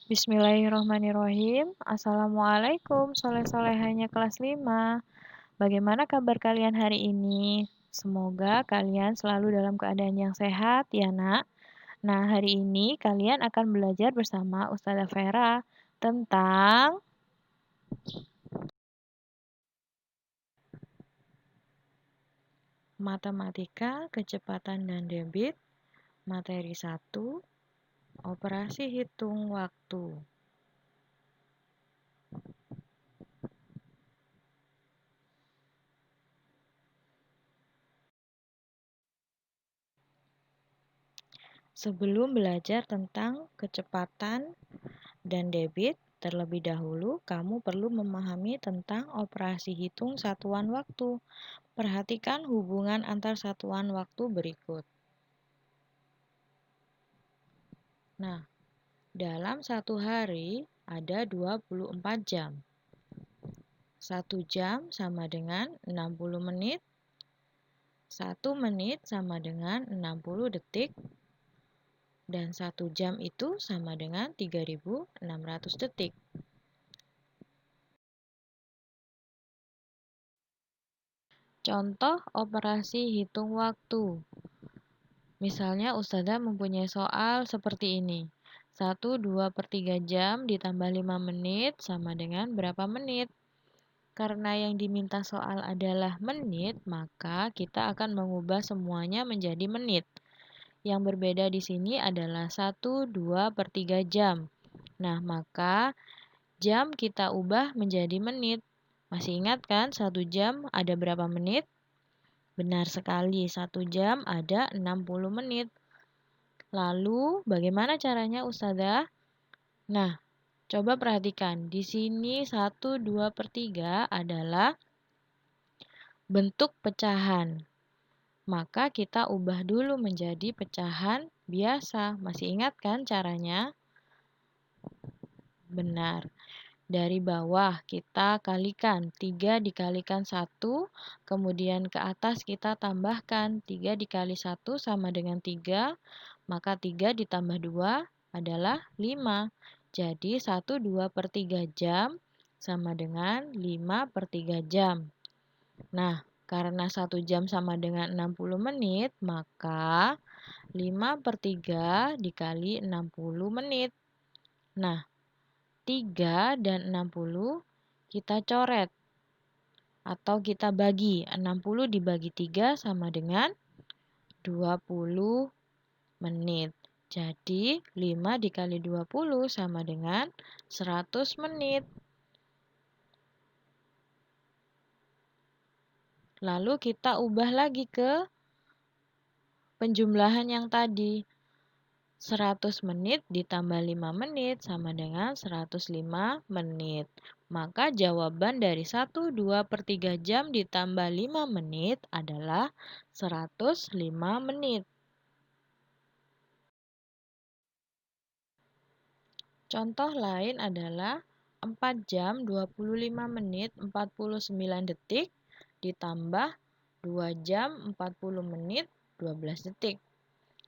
Bismillahirrohmanirrohim. Assalamualaikum soleh-solehanya kelas 5. Bagaimana kabar kalian hari ini? Semoga kalian selalu dalam keadaan yang sehat ya nak. Nah hari ini kalian akan belajar bersama Ustazah Vera tentang matematika, kecepatan dan debit, materi 1, operasi hitung waktu. Sebelum belajar tentang kecepatan dan debit, terlebih dahulu kamu perlu memahami tentang operasi hitung satuan waktu. Perhatikan hubungan antar satuan waktu berikut. Nah, dalam satu hari ada 24 jam. 1 jam sama dengan 60 menit. 1 menit sama dengan 60 detik. Dan 1 jam itu sama dengan 3.600 detik. Contoh operasi hitung waktu. Misalnya Ustazah mempunyai soal seperti ini. 1/2/3 jam ditambah 5 menit sama dengan berapa menit? Karena yang diminta soal adalah menit, maka kita akan mengubah semuanya menjadi menit. Yang berbeda di sini adalah 1/2/3 jam. Nah, maka jam kita ubah menjadi menit. Masih ingat kan 1 jam ada berapa menit? Benar sekali, 1 jam ada 60 menit. Lalu, bagaimana caranya Ustazah? Nah, coba perhatikan. Di sini 1/2/3 adalah bentuk pecahan. Maka kita ubah dulu menjadi pecahan biasa. Masih ingat kan caranya? Benar. Dari bawah kita kalikan 3 dikalikan 1, kemudian ke atas kita tambahkan 3 dikali 1 sama dengan 3, maka 3 ditambah 2 adalah 5. Jadi 1/2/3 jam sama dengan 5/3 jam. Nah, karena 1 jam sama dengan 60 menit, maka 5/3 dikali 60 menit. Nah, 3 dan 60 kita coret atau kita bagi. 60 dibagi 3 sama dengan 20 menit. Jadi 5 dikali 20 sama dengan 100 menit. Lalu kita ubah lagi ke penjumlahan yang tadi. 100 menit ditambah 5 menit sama dengan 105 menit. Maka jawaban dari 1/2/3 jam ditambah 5 menit adalah 105 menit. Contoh lain adalah 4 jam 25 menit 49 detik ditambah 2 jam 40 menit 12 detik.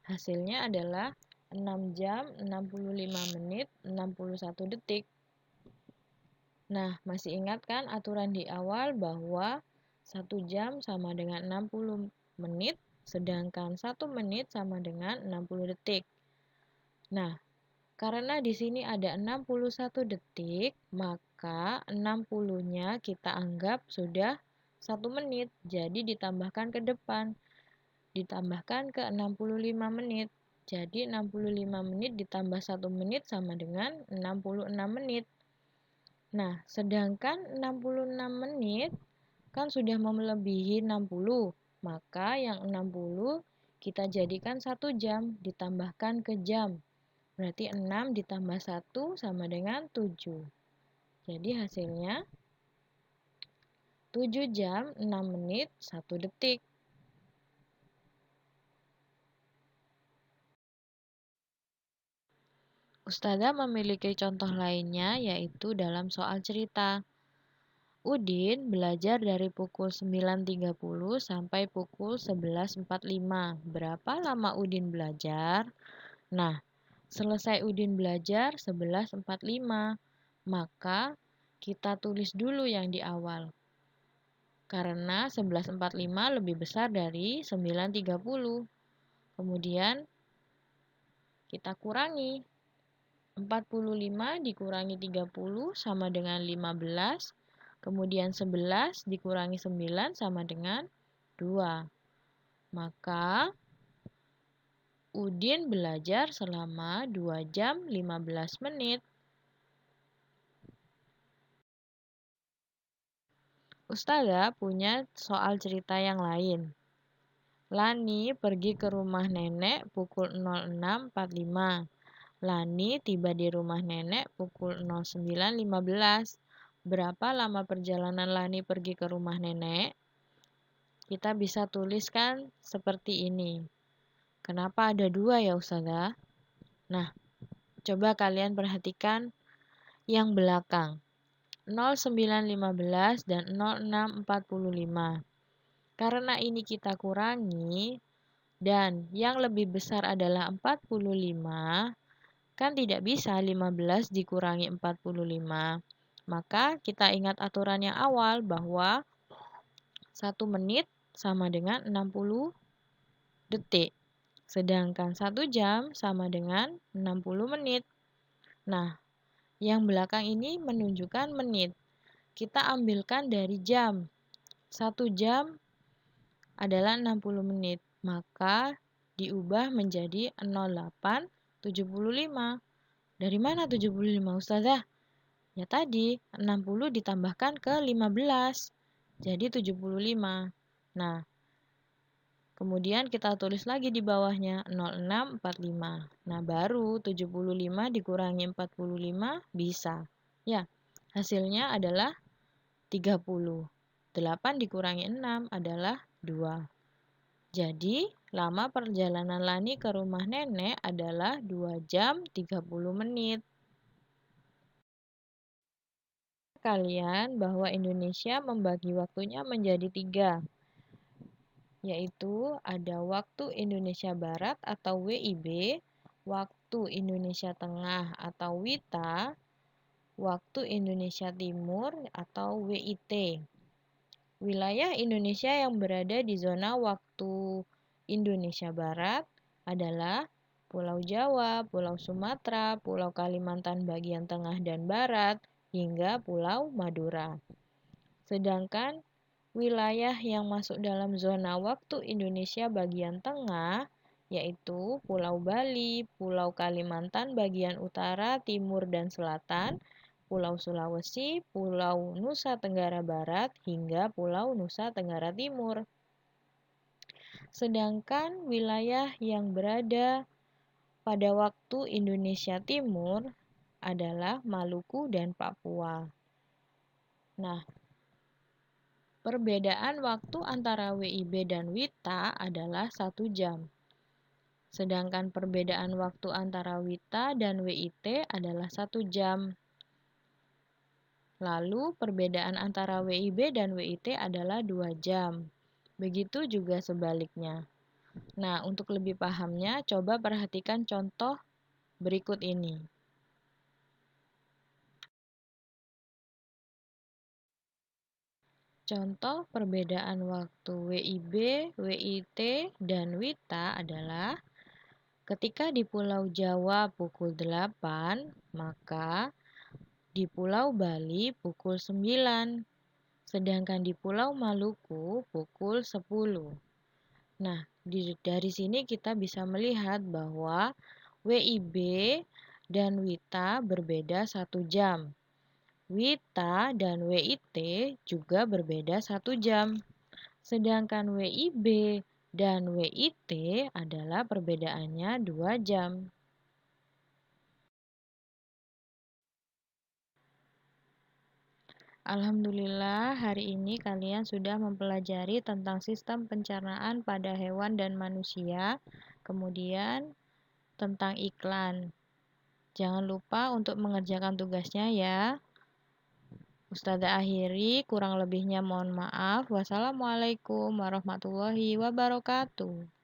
Hasilnya adalah 6 jam 65 menit 61 detik. Nah, masih ingat kan aturan di awal bahwa 1 jam sama dengan 60 menit, sedangkan 1 menit sama dengan 60 detik. Nah, karena di sini ada 61 detik, maka 60-nya kita anggap sudah 1 menit. Jadi ditambahkan ke depan. Ditambahkan ke 65 menit. Jadi 65 menit ditambah 1 menit sama dengan 66 menit. Nah, sedangkan 66 menit kan sudah melebihi 60. Maka yang 60 kita jadikan 1 jam ditambahkan ke jam. Berarti 6 ditambah 1 sama dengan 7. Jadi hasilnya 7 jam 6 menit 1 detik. Ustazah memiliki contoh lainnya yaitu dalam soal cerita. Udin belajar dari pukul 9.30 sampai pukul 11.45. Berapa lama Udin belajar? Nah, Selesai Udin belajar 11.45. Maka kita tulis dulu yang di awal. Karena 11.45 lebih besar dari 9.30. Kemudian kita kurangi. 45 dikurangi 30 sama dengan 15. Kemudian 11 dikurangi 9 sama dengan 2. Maka Udin belajar selama 2 jam 15 menit. Ustazah punya soal cerita yang lain. Lani pergi ke rumah nenek pukul 06.45. Lani tiba di rumah nenek pukul 09.15. Berapa lama perjalanan Lani pergi ke rumah nenek? Kita bisa tuliskan seperti ini. Kenapa ada 2 ya Ustazah? Nah, coba kalian perhatikan yang belakang. 09.15 dan 06.45. Karena ini kita kurangi, dan yang lebih besar adalah 45, kan tidak bisa 15 dikurangi 45. Maka kita ingat aturan yang awal bahwa 1 menit sama dengan 60 detik. Sedangkan 1 jam sama dengan 60 menit. Nah, yang belakang ini menunjukkan menit. Kita ambilkan dari jam. 1 jam adalah 60 menit. Maka diubah menjadi 08.75. Dari mana 75 Ustazah? Ya tadi, 60 ditambahkan ke 15. Jadi 75. Nah, kemudian kita tulis lagi di bawahnya 06.45. Nah, baru 75 dikurangi 45 bisa. Ya, hasilnya adalah 30. 8 dikurangi 6 adalah 2. Jadi, lama perjalanan Lani ke rumah nenek adalah 2 jam 30 menit. Kalian bahwa Indonesia membagi waktunya menjadi 3, yaitu ada waktu Indonesia Barat atau WIB, waktu Indonesia Tengah atau WITA, waktu Indonesia Timur atau WIT. Wilayah Indonesia yang berada di zona waktu Indonesia Barat adalah Pulau Jawa, Pulau Sumatera, Pulau Kalimantan bagian tengah dan barat, hingga Pulau Madura. Sedangkan wilayah yang masuk dalam zona waktu Indonesia bagian tengah yaitu Pulau Bali, Pulau Kalimantan bagian utara, timur, dan selatan, Pulau Sulawesi, Pulau Nusa Tenggara Barat, hingga Pulau Nusa Tenggara Timur. Sedangkan wilayah yang berada pada waktu Indonesia Timur adalah Maluku dan Papua. Nah, perbedaan waktu antara WIB dan WITA adalah 1 jam. Sedangkan perbedaan waktu antara WITA dan WIT adalah 1 jam. Lalu perbedaan antara WIB dan WIT adalah 2 jam. Begitu juga sebaliknya. Nah, untuk lebih pahamnya, coba perhatikan contoh berikut ini. Contoh perbedaan waktu WIB, WIT, dan WITA adalah ketika di Pulau Jawa pukul 8, maka di Pulau Bali pukul 9. Sedangkan di Pulau Maluku pukul 10. Nah, dari sini kita bisa melihat bahwa WIB dan WITA berbeda 1 jam. WITA dan WIT juga berbeda 1 jam. Sedangkan WIB dan WIT adalah perbedaannya 2 jam. Alhamdulillah, hari ini kalian sudah mempelajari tentang sistem pencernaan pada hewan dan manusia, kemudian tentang iklan. Jangan lupa untuk mengerjakan tugasnya ya. Ustazah akhiri, kurang lebihnya mohon maaf. Wassalamualaikum warahmatullahi wabarakatuh.